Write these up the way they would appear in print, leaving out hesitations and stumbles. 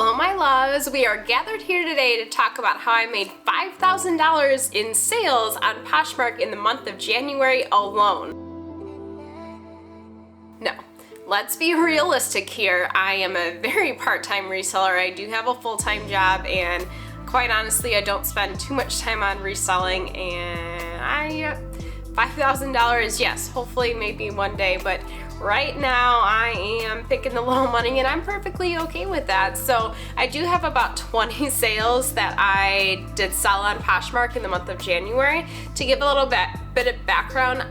Hello my loves, we are gathered here today to talk about how I made $5,000 in sales on Poshmark in the month of January alone. No, let's be realistic here. I am a very part-time reseller. I do have a full-time job, and quite honestly I don't spend too much time on reselling, and $5,000, yes, hopefully maybe one day, but right now I am picking the low money and I'm perfectly okay with that. So I do have about 20 sales that I did sell on Poshmark in the month of January. To give a little bit of background,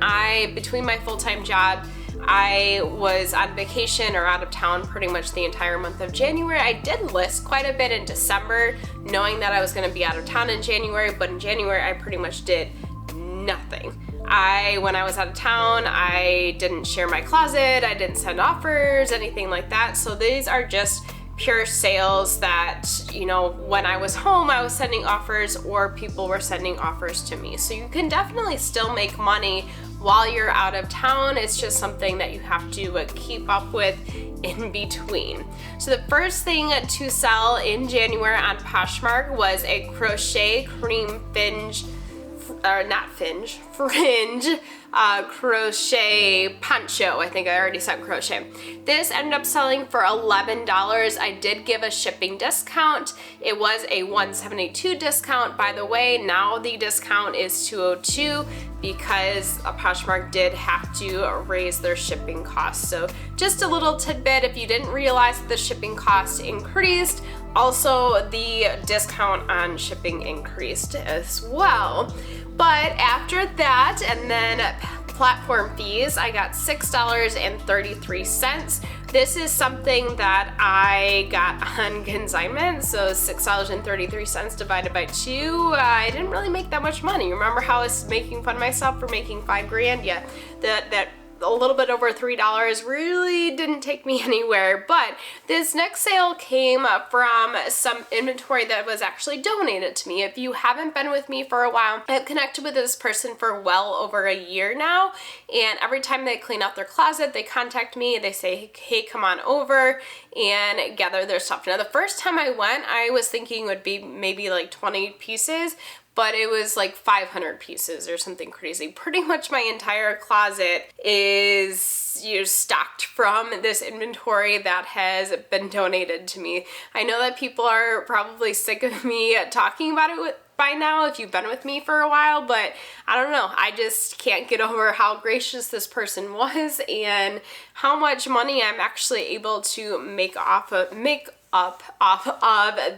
between my full-time job, I was on vacation or out of town pretty much the entire month of January. I did list quite a bit in December, knowing that I was going to be out of town in January, but in January I pretty much did nothing. When I was out of town, I didn't share my closet, I didn't send offers, anything like that. So these are just pure sales that, you know, when I was home, I was sending offers or people were sending offers to me. So you can definitely still make money while you're out of town. It's just something that you have to keep up with in between. So the first thing to sell in January on Poshmark was a crochet cream fringe crochet poncho. I think I already said crochet. This ended up selling for $11. I did give a shipping discount. It was a $172 discount, by the way. Now the discount is $202 because Poshmark did have to raise their shipping costs. So just a little tidbit, if you didn't realize that the shipping cost increased, also the discount on shipping increased as well. But after that, and then platform fees, I got $6.33. This is something that I got on consignment, so $6.33 divided by 2. I didn't really make that much money. Remember how I was making fun of myself for making $5 grand? Yeah, that a little bit over $3 really didn't take me anywhere. But this next sale came from some inventory that was actually donated to me. If you haven't been with me for a while, I've connected with this person for well over a year now, and every time they clean out their closet, they contact me, they say, hey, come on over and gather their stuff. Now the first time I went, I was thinking it would be maybe like 20 pieces, but it was like 500 pieces or something crazy. Pretty much my entire closet is stocked from this inventory that has been donated to me. I know that people are probably sick of me talking about it by now if you've been with me for a while, but I don't know, I just can't get over how gracious this person was and how much money I'm actually able to make off of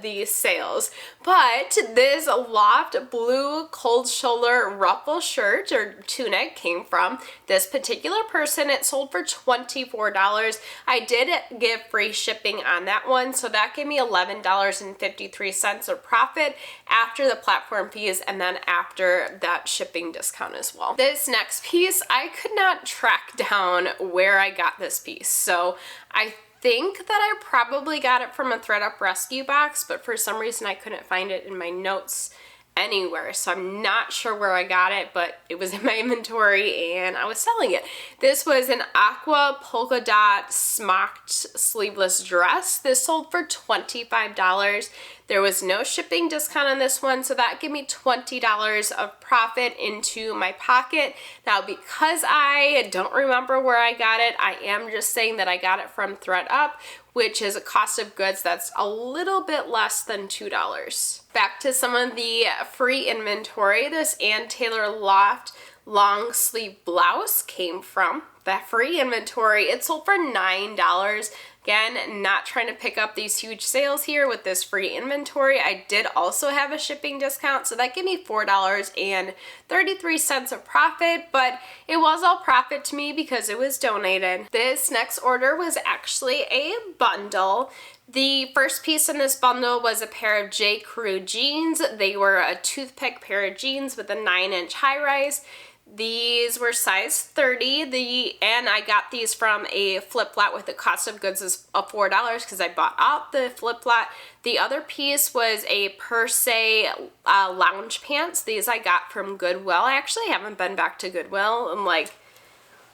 these sales. But this Loft blue cold shoulder ruffle shirt or tunic came from this particular person. It sold for $24. I did give free shipping on that one, so that gave me $11.53 of profit after the platform fees and then after that shipping discount as well. This next piece, I could not track down where I got this piece, so I think that I probably got it from a ThredUp rescue box, but for some reason I couldn't find it in my notes anywhere, so I'm not sure where I got it, but it was in my inventory and I was selling it. This was an aqua polka dot smocked sleeveless dress. This sold for $25. There was no shipping discount on this one, so that gave me $20 of profit into my pocket. Now, because I don't remember where I got it, I am just saying that I got it from ThredUp, which is a cost of goods that's a little bit less than $2. Back to some of the free inventory. This Ann Taylor Loft long sleeve blouse came from that free inventory. It sold for $9. Again, not trying to pick up these huge sales here with this free inventory. I did also have a shipping discount, so that gave me $4.33 of profit, but it was all profit to me because it was donated. This next order was actually a bundle. The first piece in this bundle was a pair of J.Crew jeans. They were a toothpick pair of jeans with a 9-inch high rise. These were size 30, and I got these from a flip flat with the cost of goods of $4 because I bought out the flip flat. The other piece was a per se lounge pants. These I got from Goodwill. I actually haven't been back to Goodwill in like,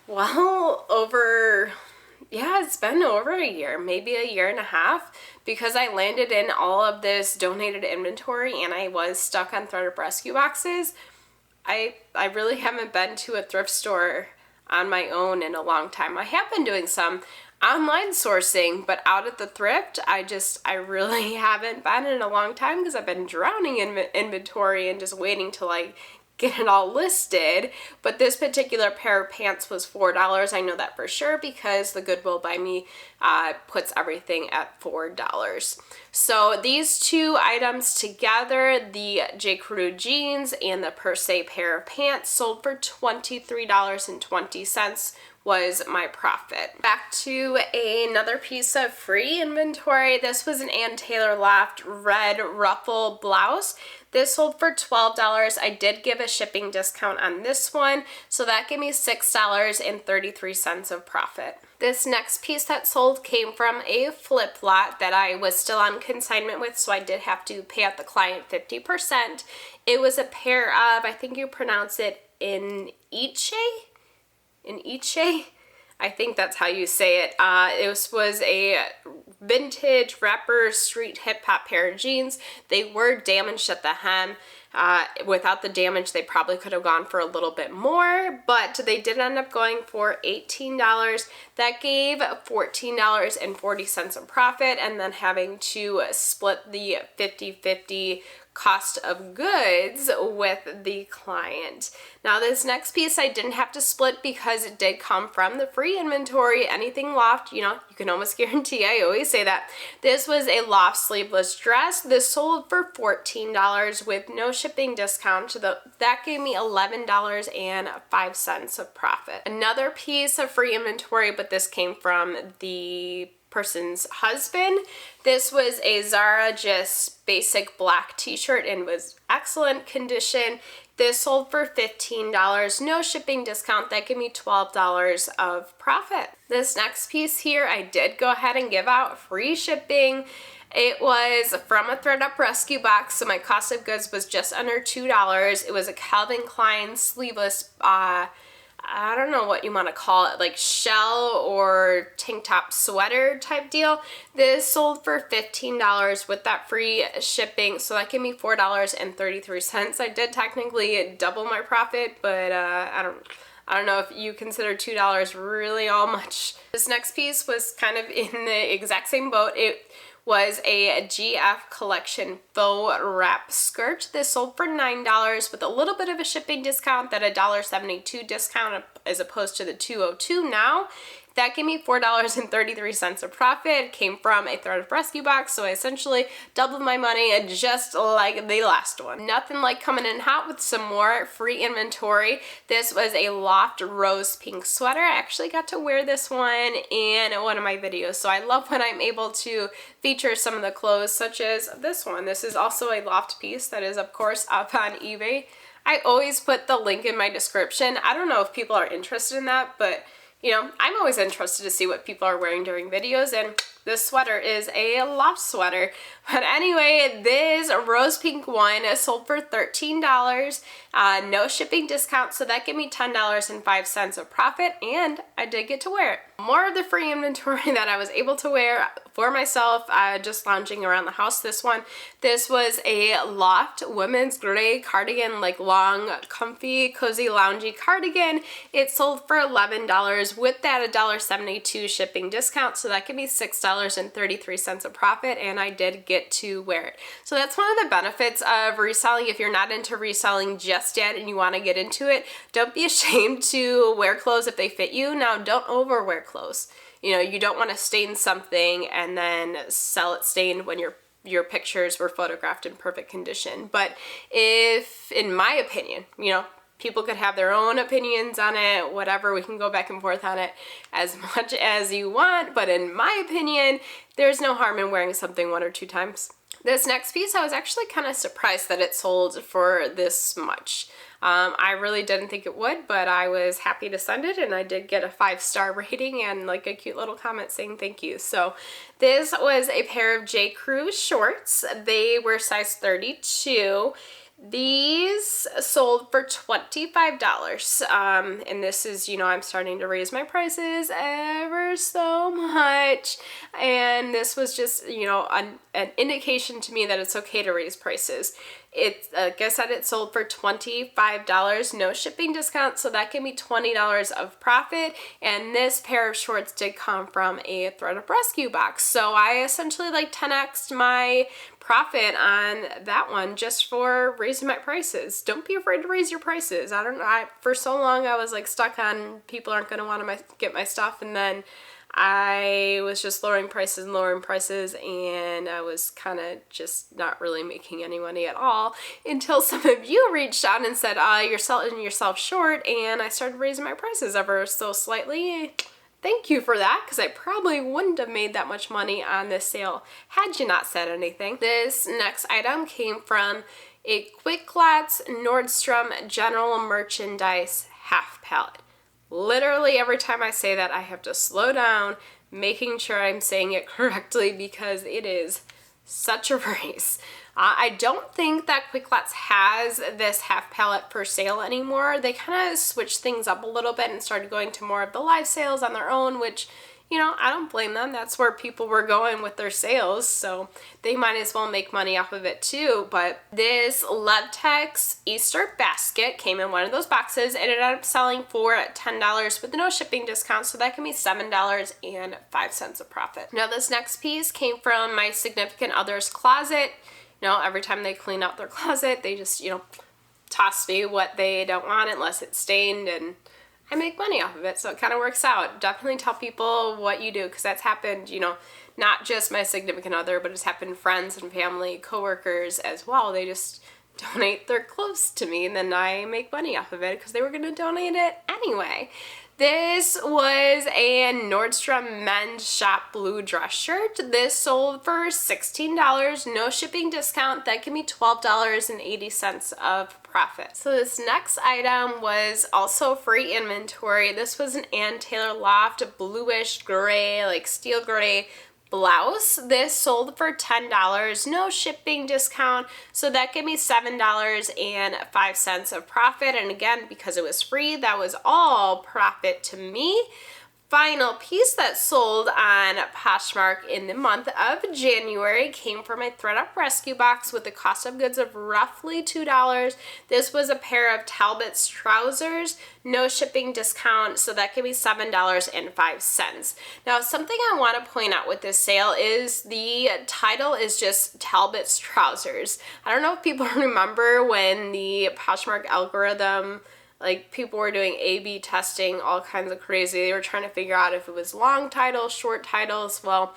well, it's been over a year, maybe a year and a half. because I landed in all of this donated inventory and I was stuck on threaded rescue boxes, I really haven't been to a thrift store on my own in a long time. I have been doing some online sourcing, but out at the thrift, I really haven't been in a long time because I've been drowning in inventory and just waiting to like get it all listed. But this particular pair of pants was $4. I know that for sure because the Goodwill by me puts everything at $4. So these two items together, the J.Crew jeans and the per se pair of pants, sold for $23.20 was my profit. Back to another piece of free inventory. This was an Ann Taylor Loft red ruffle blouse. This sold for $12. I did give a shipping discount on this one, so that gave me $6.33 of profit. This next piece that sold came from a flip lot that I was still on consignment with, so I did have to pay out the client 50%. It was a pair of, I think you pronounce it Enyce? Enyce? I think that's how you say it. It was a vintage rapper street hip hop pair of jeans. They were damaged at the hem. Without the damage, they probably could have gone for a little bit more, but they did end up going for $18. That gave $14.40 of profit, and then having to split the 50-50 cost of goods with the client. Now this next piece I didn't have to split because it did come from the free inventory. Anything Loft, you know, you can almost guarantee, I always say that. This was a Loft sleeveless dress. This sold for $14 with no shipping discount. That gave me $11.05 of profit. Another piece of free inventory, but this came from the person's husband. This was a Zara just basic black t-shirt and was excellent condition. This sold for $15, no shipping discount. That gave me $12 of profit. This next piece here, I did go ahead and give out free shipping. It was from a ThredUp rescue box, so my cost of goods was just under $2. It was a Calvin Klein sleeveless I don't know what you want to call it, like shell or tank top sweater type deal. This sold for $15 with that free shipping, so that gave me $4.33. I did technically double my profit, but I don't know if you consider $2 really all much. This next piece was kind of in the exact same boat. It was a GF collection faux wrap skirt. This sold for $9 with a little bit of a shipping discount, that $1.72 discount as opposed to the $2.02 now. That gave me $4.33 of profit. It came from a threaded rescue box, so I essentially doubled my money just like the last one. Nothing like coming in hot with some more free inventory. This was a Loft rose pink sweater. I actually got to wear this one in one of my videos, so I love when I'm able to feature some of the clothes such as this one. This is also a Loft piece that is of course up on eBay. I always put the link in my description. I don't know if people are interested in that, but you know, I'm always interested to see what people are wearing during videos, and this sweater is a Loft sweater. But anyway, this rose pink one sold for $13, no shipping discount, so that gave me $10.05 of profit, and I did get to wear it. More of the free inventory that I was able to wear for myself, just lounging around the house. This was a Loft women's gray cardigan, like long, comfy, cozy, loungy cardigan. It sold for $11 with that $1.72 shipping discount, so that gave me $6.33 of profit, and I did get to wear it. So that's one of the benefits of reselling. If you're not into reselling just yet and you want to get into it, don't be ashamed to wear clothes if they fit you. Now, don't overwear clothes. You know, you don't want to stain something and then sell it stained when your pictures were photographed in perfect condition. But if, in my opinion, you know, people could have their own opinions on it, whatever, we can go back and forth on it as much as you want, but in my opinion, there's no harm in wearing something one or two times. This next piece, I was actually kind of surprised that it sold for this much. I really didn't think it would, but I was happy to send it, and I did get a 5-star rating and like a cute little comment saying thank you. So this was a pair of J.Crew shorts. They were size 32. These sold for $25. And this is, you know, I'm starting to raise my prices ever so much. And this was just, you know, an indication to me that it's okay to raise prices. It, like I said, it sold for $25, no shipping discount, so that gave me $20 of profit. And this pair of shorts did come from a thredUP rescue box. So I essentially like 10x'd my profit on that one just for raising my prices. Don't be afraid to raise your prices. I don't know, for so long I was like stuck on people aren't going to want to get my stuff, and then I was just lowering prices, and I was kind of just not really making any money at all until some of you reached out and said, you're selling yourself short, and I started raising my prices ever so slightly. Thank you for that, because I probably wouldn't have made that much money on this sale had you not said anything. This next item came from a Quick Lots Nordstrom General Merchandise half pallet. Literally every time I say that, I have to slow down, making sure I'm saying it correctly because it is such a race. I don't think that Quick Lots has this half pallet for sale anymore. They kind of switched things up a little bit and started going to more of the live sales on their own, which, you know, I don't blame them. That's where people were going with their sales, so they might as well make money off of it too. But this Lovetex Easter basket came in one of those boxes. It ended up selling for $10 with no shipping discount, so that can be $7.05 of profit. Now this next piece came from my significant other's closet. You know, every time they clean out their closet, they just, you know, toss me what they don't want unless it's stained, and I make money off of it, so it kind of works out. Definitely tell people what you do, because that's happened, you know, not just my significant other, but it's happened friends and family, coworkers as well. They just donate their clothes to me, and then I make money off of it because they were going to donate it anyway. This was a Nordstrom men's shop blue dress shirt. This sold for $16, no shipping discount. That gave me $12.80 of profit. So this next item was also free inventory. This was an Ann Taylor Loft bluish gray, like steel gray blouse. This sold for $10, no shipping discount, so that gave me $7.05 of profit. And again, because it was free, that was all profit to me. Final piece that sold on Poshmark in the month of January came from a thredUP rescue box with a cost of goods of roughly $2. This was a pair of Talbot's trousers, no shipping discount, so that gave me $7.05. Now, something I want to point out with this sale is the title is just Talbot's trousers. I don't know if people remember when the Poshmark algorithm, like, people were doing A/B testing, all kinds of crazy. They were trying to figure out if it was long titles, short titles. Well,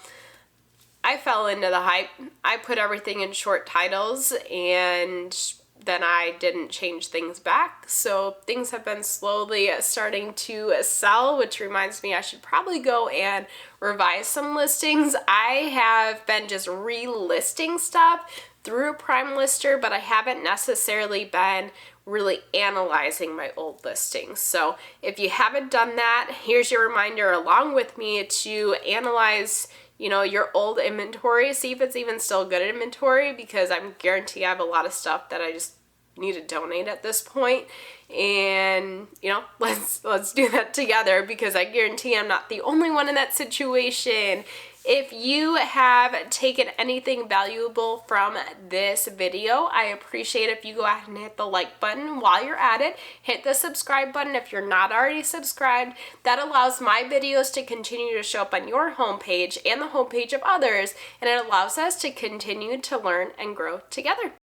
I fell into the hype. I put everything in short titles, and then I didn't change things back. So things have been slowly starting to sell, which reminds me I should probably go and revise some listings. I have been just relisting stuff through a Prime Lister, but I haven't necessarily been really analyzing my old listings. So if you haven't done that, here's your reminder along with me to analyze, you know, your old inventory, see if it's even still good inventory, because I'm guarantee I have a lot of stuff that I just need to donate at this point. And, you know, let's do that together, because I guarantee I'm not the only one in that situation. If you have taken anything valuable from this video, I appreciate if you go ahead and hit the like button while you're at it. Hit the subscribe button if you're not already subscribed. That allows my videos to continue to show up on your homepage and the homepage of others, and it allows us to continue to learn and grow together.